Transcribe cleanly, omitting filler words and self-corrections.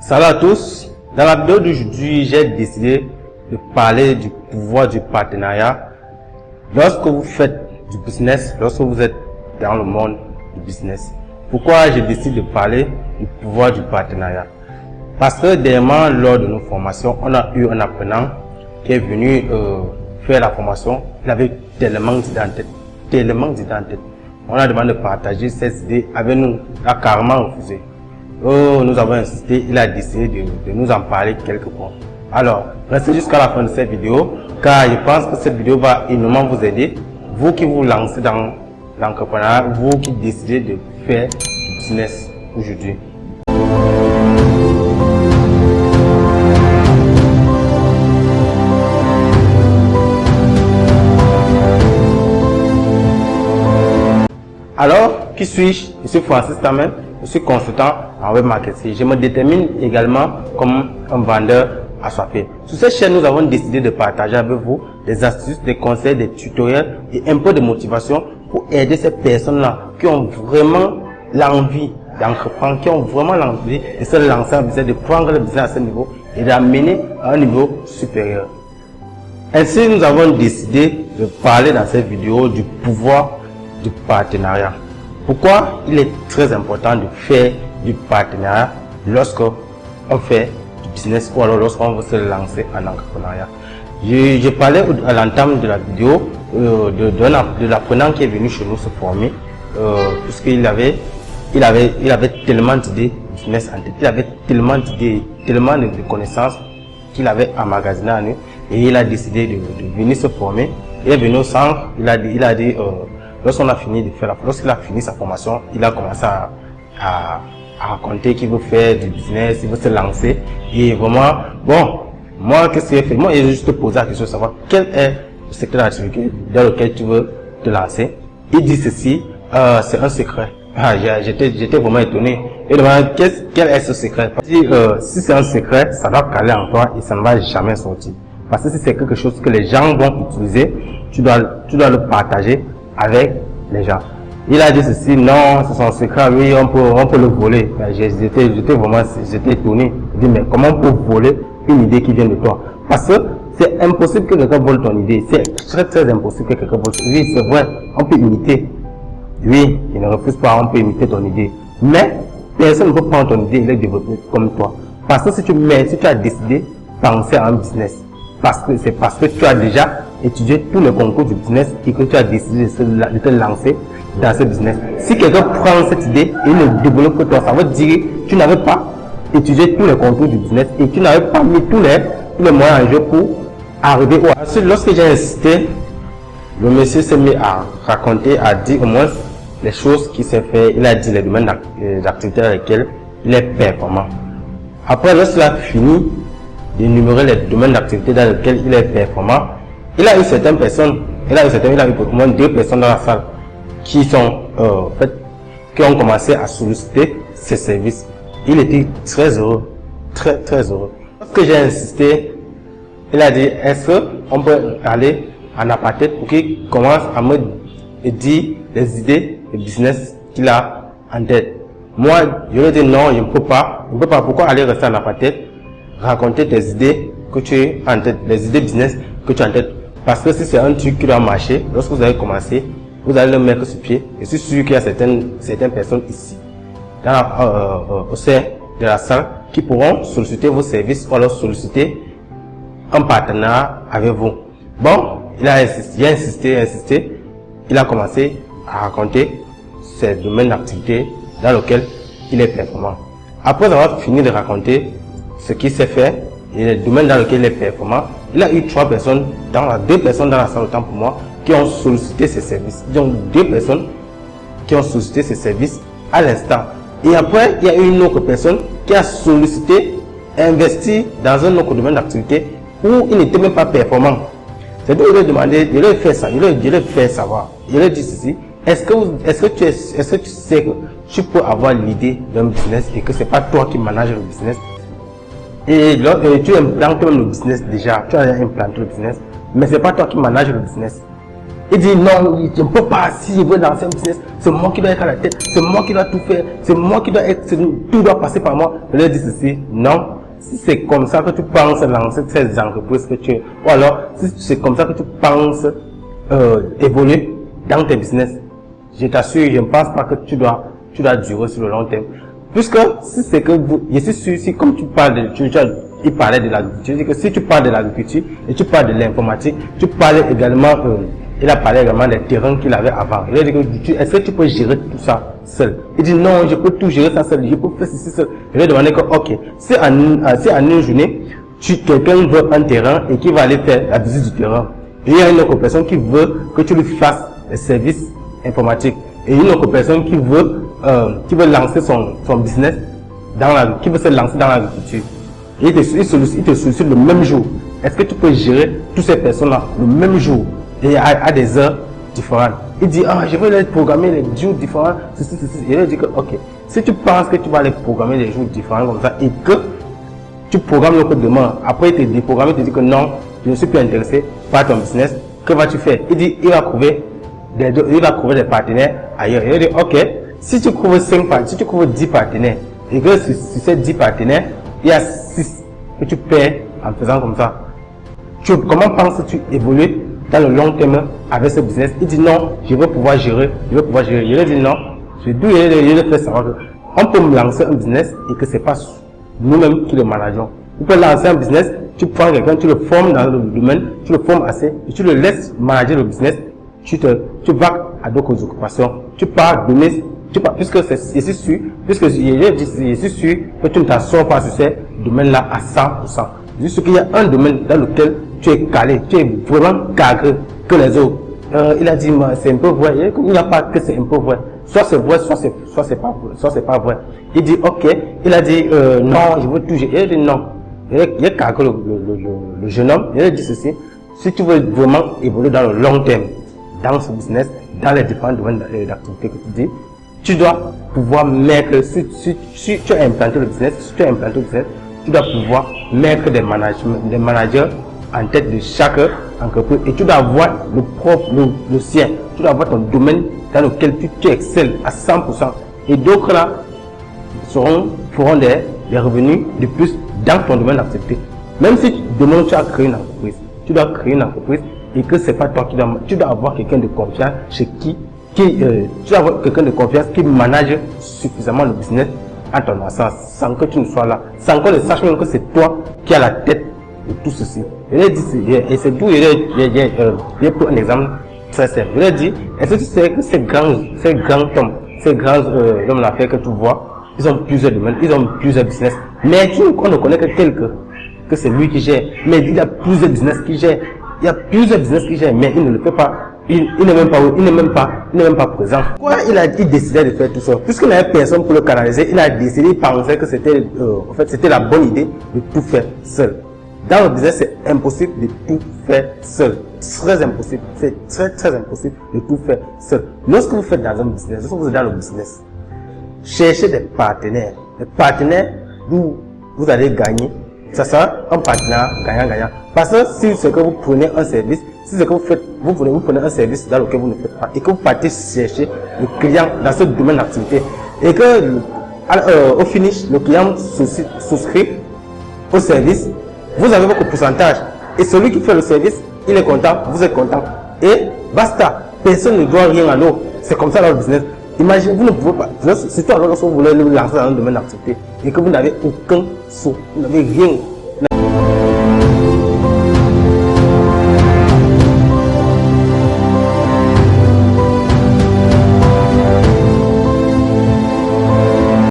Salut à tous. Dans la vidéo d'aujourd'hui, j'ai décidé de parler du pouvoir du partenariat. Lorsque vous faites du business, lorsque vous êtes dans le monde du business. Pourquoi j'ai décidé de parler du pouvoir du partenariat? Parce que dernièrement, lors de nos formations, on a eu un apprenant qui est venu faire la formation. Il avait tellement d'idées en tête. On a demandé de partager ses idées avec nous. Il a carrément refusé. Oh, nous avons insisté, il a décidé de nous en parler quelque part. Alors, restez jusqu'à la fin de cette vidéo, car je pense que cette vidéo va énormément vous aider. Vous qui vous lancez dans l'entrepreneuriat, vous qui décidez de faire du business aujourd'hui. Alors, qui suis-je? Je suis Francis Tamen, je suis consultant en web marketing. Je me détermine également comme un vendeur assoiffé. Sur cette chaîne, nous avons décidé de partager avec vous des astuces, des conseils, des tutoriels et un peu de motivation pour aider ces personnes-là qui ont vraiment l'envie d'entreprendre, qui ont vraiment l'envie de se lancer en business, de prendre le business à ce niveau et d'amener à un niveau supérieur. Ainsi, nous avons décidé de parler dans cette vidéo du pouvoir du partenariat. Pourquoi il est très important de faire du partenariat lorsque on fait du business ou alors lorsqu'on veut se lancer en entrepreneuriat. Je parlais à l'entame de la vidéo de l'apprenant qui est venu chez nous se former, puisqu'il avait tellement d'idées business en tête, il avait tellement d'idées, tellement de connaissances qu'il avait emmagasinées en lui, et il a décidé de venir se former. Il est venu au centre, il a dit lorsqu'on a fini de faire lorsqu'il a fini sa formation, il a commencé à raconter qu'il veut faire du business, il veut se lancer. Et vraiment, bon, moi, qu'est-ce qu'il a fait? Moi, j'ai juste posé la question de savoir quel est le secteur d'activité dans lequel tu veux te lancer. Il dit ceci, c'est un secret. J'étais vraiment étonné. Et demandé quel est ce secret? Il dit, si c'est un secret, ça doit caler en toi et ça ne va jamais sortir. Parce que si c'est quelque chose que les gens vont utiliser, tu dois le partager avec les gens. Il a dit ceci, non, c'est son secret, oui, on peut le voler. J'étais étonné. Il dit, mais comment on peut voler une idée qui vient de toi? Parce que c'est impossible que quelqu'un vole ton idée. C'est très impossible que quelqu'un vole. Oui, c'est vrai, on peut imiter. Oui, il ne refuse pas, on peut imiter ton idée. Mais personne ne peut prendre ton idée et la développer comme toi. Parce que si tu as décidé de penser à un business, c'est parce que tu as déjà étudié tous les concours du business et que tu as décidé de te lancer dans ce business. Si quelqu'un prend cette idée et ne développe que toi, ça veut dire que tu n'avais pas étudié tous les concours du business et tu n'avais pas mis tous les moyens en jeu pour arriver au... Ensuite, lorsque j'ai insisté, le monsieur s'est mis à raconter, à dire au moins les choses qu'il s'est fait. Il a dit les domaines d'activité dans lesquels il est performant. Après, lorsqu'il a fini d'énumérer les domaines d'activité dans lesquels il est performant, il a eu certaines personnes, il a eu au moins 2 personnes dans la salle qui ont commencé à solliciter ses services. Il était très heureux, très heureux. Lorsque j'ai insisté, il a dit, est-ce qu'on peut aller en apartheid pour qu'il commence à me dire les idées de business qu'il a en tête. Moi, je lui ai dit non, je ne peux pas. Pourquoi aller rester en apartheid, raconter tes idées que tu as en tête, les idées business que tu as en tête. Parce que si c'est un truc qui doit marcher, lorsque vous allez commencer, vous allez le mettre sur pied. Et je suis sûr qu'il y a certaines personnes ici, au sein de la salle, qui pourront solliciter vos services ou alors solliciter un partenariat avec vous. Bon, il a insisté. Il a commencé à raconter ses domaines d'activité dans lesquels il est performant. Après avoir fini de raconter ce qu'il s'est fait et les domaines dans lesquels il est performant, il a eu 2 personnes dans la salle, autant pour moi, qui ont sollicité ses services. Donc 2 personnes qui ont sollicité ses services à l'instant. Et après, il y a eu une autre personne qui a sollicité, investi dans un autre domaine d'activité où il n'était même pas performant. C'est donc il lui a demandé, il lui a fait ça, il lui a fait savoir. Il lui a dit ceci, est-ce que tu sais que tu peux avoir l'idée d'un business et que c'est pas toi qui manages le business? Et tu implantes même le business déjà, tu as implanté le business, mais c'est pas toi qui manages le business. Il dit non, je ne peux pas, si je veux lancer un business, c'est moi qui dois être à la tête, c'est moi qui dois tout faire, c'est moi qui dois être, tout doit passer par moi. Je leur dis ceci, non. Si c'est comme ça que tu penses lancer ces entreprises que tu, ou alors, si c'est comme ça que tu penses évoluer dans tes business, je t'assure, je ne pense pas que tu dois durer sur le long terme. Puisque, si c'est que vous, je suis sûr, si comme tu parles de, il parlait de l'agriculture, je dis que si tu parles de l'agriculture et tu parles de l'informatique, tu parlais également, il a parlé également des terrains qu'il avait avant. Il a dit que est-ce que tu peux gérer tout ça seul? Il dit non, je peux tout gérer ça seul, je peux faire ceci seul. Je lui ai demandé que, ok, si en une journée, quelqu'un veut un terrain et qui va aller faire la visite du terrain, et il y a une autre personne qui veut que tu lui fasses les services informatiques, et une autre personne qui veut lancer son business qui veut se lancer dans l'agriculture. Il te sollicite le même jour. Est-ce que tu peux gérer toutes ces personnes-là le même jour et à des heures différentes? Il dit, ah, je vais les programmer les jours différents, ceci. Et il dit que, ok, si tu penses que tu vas les programmer les jours différents comme ça et que tu programmes le code demain, après il te déprogramme, il te dit que non, je ne suis plus intéressé par ton business, que vas-tu faire? Il dit, il va trouver des partenaires ailleurs. Il dit, ok, si tu trouves 10 partenaires, et que sur ces 10 partenaires, il y a 6 que tu perds en faisant comme ça. Comment penses-tu évoluer dans le long terme avec ce business? Il dit non, je veux pouvoir gérer. Je lui ai dit non. Je lui fait savoir qu'on peut me lancer un business et que c'est pas nous-mêmes qui le manageons. Tu peux lancer un business, tu prends quelqu'un, tu le formes dans le domaine, tu le formes assez, et tu le laisses manager le business, tu vas à d'autres occupations, tu pars donner, puisque je suis sûr que tu ne t'assois pas sur ces domaines-là à 100%. Juste qu'il y a un domaine dans lequel tu es calé, tu es vraiment cadré que les autres. Il a dit, c'est un peu vrai. Il n'y a pas que c'est un peu vrai. Soit c'est vrai, soit c'est pas vrai. Il dit, ok. Il a dit, non, je veux tout gérer. Il a dit, non. Il a cadré le jeune homme. Il a dit ceci. Si tu veux vraiment évoluer dans le long terme, dans ce business, dans les différents domaines d'activité que tu dis, tu dois pouvoir mettre, si tu as implanté le business, tu dois pouvoir mettre des managers en tête de chaque entreprise et tu dois avoir le sien. Tu dois avoir ton domaine dans lequel tu excelles à 100%. Et d'autres là feront des revenus de plus dans ton domaine d'activité. Même si demain tu as créé une entreprise, tu dois créer une entreprise et que c'est pas toi tu dois avoir quelqu'un de confiance tu dois avoir quelqu'un de confiance qui manage suffisamment le business en ton absence, sans que tu ne sois là, sans qu'on ne sache même que c'est toi qui as la tête de tout ceci. Et c'est d'où j'ai pris un exemple très simple. Je lui ai dit, est-ce que tu sais que ces grands hommes d'affaires que tu vois, ils ont plusieurs domaines, ils ont plusieurs business, mais on ne connaît que c'est lui qui gère, mais il y a plusieurs business qui gère. Il y a plusieurs business qui gèrent, mais il ne le fait pas. Il n'est même pas présent. Pourquoi il décidait de faire tout ça? Puisqu'il n'avait personne pour le canaliser, il a décidé, il pensait que c'était, c'était la bonne idée de tout faire seul. Dans le business, c'est impossible de tout faire seul. Très impossible. C'est très impossible de tout faire seul. Lorsque vous faites dans un business, lorsque vous êtes dans le business, cherchez des partenaires. Des partenaires d'où vous allez gagner. Ça sera un partenariat gagnant-gagnant. Parce que si c'est que vous prenez un service, si c'est que vous faites, vous prenez un service dans lequel vous ne faites pas et que vous partez chercher le client dans ce domaine d'activité et que au finish, le client souscrit au service, vous avez votre pourcentage et celui qui fait le service, il est content, vous êtes content et basta. Personne ne doit rien à l'autre. C'est comme ça dans le business. Imaginez, vous ne pouvez pas, surtout alors lorsque vous voulez le lancer dans un domaine d'activité et que vous n'avez aucun sou, vous n'avez rien.